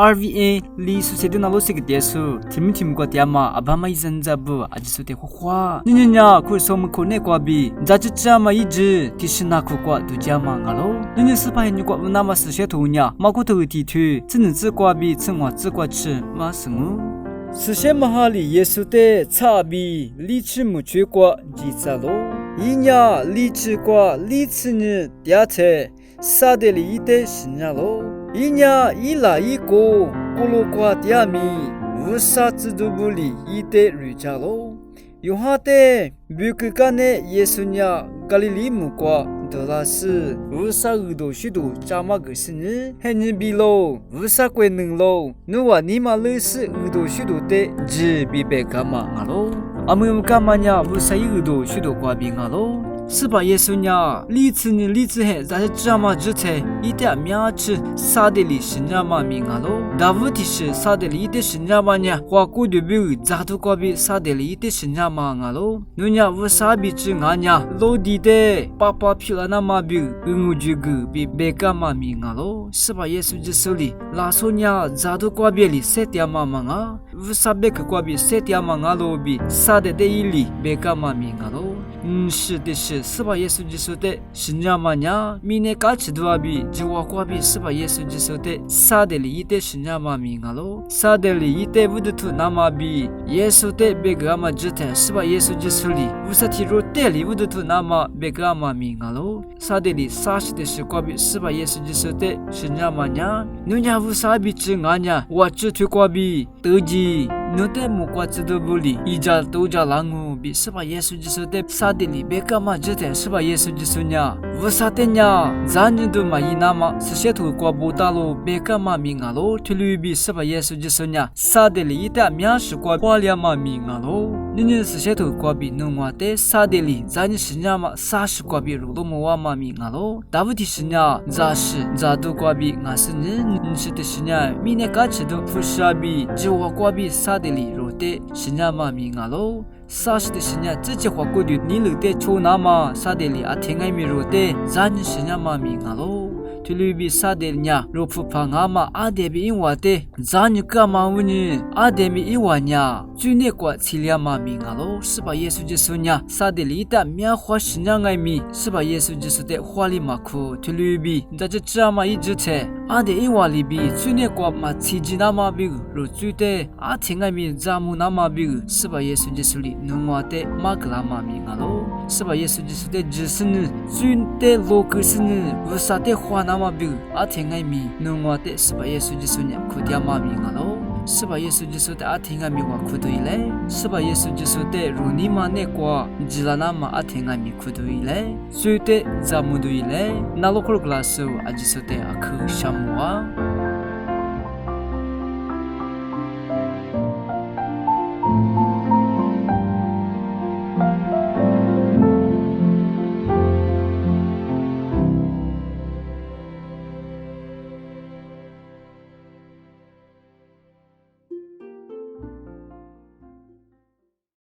RVA 里苏些的那罗些个点数，听过点嘛，阿爸妈一阵子不，阿就说的话，你可是我们可内挂比，咱就这么一直，提示那苦瓜都这么个喽。你是怕你挂不那么是些头呢，马骨头地图，只能只挂比，只我只挂吃，马什么？是些马哈里耶稣的差别，理智没去过几次喽？一年理智过，理智呢第次，啥的里的是呢喽？一年一来一个，咕噜瓜第二米，无啥子都不理一的瑞家喽。有哈的，不去干呢耶稣呢，咖喱里木瓜。德拉斯，无啥耳朵许多，咋么个事呢？还你比喽，无啥贵能喽？你话你妈类似耳朵许多的，只比别干嘛喽？阿们干嘛呢？无啥耳朵许多瓜比喽？是吧？耶稣呢？理智嘿，咱是这么之前一点面吃，啥的里是那么明喽？大问题是啥的里的是那么呢？话过的比咋都瓜比啥的里的是那么喽？你呢？无啥比吃俺呢？老弟的，爸爸皮了那么比，我这个比别干嘛明喽？是吧？耶稣就说里，拉索呢？咋都瓜比里谁点嘛啊？无啥别个瓜比谁点嘛喽比啥的一里别干嘛明喽？是的是吧？耶稣就说的，是那么呢？明年开始多比，就我瓜比是吧？耶稣就说的，啥的里的是那么明喽？啥的里的不得图那么比，耶稣的别个嘛之前是吧？耶稣就说里，无啥提入的里不得图那么别个嘛明喽？啥的里啥是的是瓜比是吧？耶稣就说的，是那么呢？你家无啥比吃俺呢？我只推瓜比得机。你的木瓜子都不理，一家都家狼我比是吧？耶稣就说的，啥的里别个嘛之前是吧？耶稣就说呢，无啥的呢？咱你都嘛一那么是些土瓜不大喽，别个嘛明啊喽，推路比是吧？耶稣就说呢，啥的里的面是瓜花了嘛明啊喽，你是些土瓜比弄我的啥的里，咱你是呢嘛啥是瓜比肉都没我嘛明啊喽，大问题是呢，咋都瓜比俺是你是的是呢，明年开始都不是比，就我瓜比啥的里肉的是呢嘛明啊喽。啥是的是呢？这句话过的你了的抽那么啥的里啊听爱米肉的，咱是呢嘛明啊喽。就里比啥的呢？肉不怕啊嘛阿德比因话的，咱你干嘛问呢？阿德比因话呢？最那个吃了嘛明啊喽，是吧？耶稣就说呢，啥的里的棉花是呢爱米，是吧？耶稣就说的花里马苦，就里比，咱就这么一直吃。阿德因话里比最那个嘛吃鸡那么比，肉最的阿听爱米咱们那么比，是吧？耶稣就说的。弄我的马格拉玛明啊喽，是吧？耶稣就说的，只是呢，最的罗克是呢，无啥的话那么比，阿听爱米，弄我的是吧？耶稣就说呢，苦点玛明啊喽，是吧？耶稣就说的，阿听爱米话苦对嘞，是吧？耶稣就说的，如你妈那个，只拉那么阿听爱米苦对嘞，最的咱们对嘞，那罗克拉索阿就说的阿克什么啊？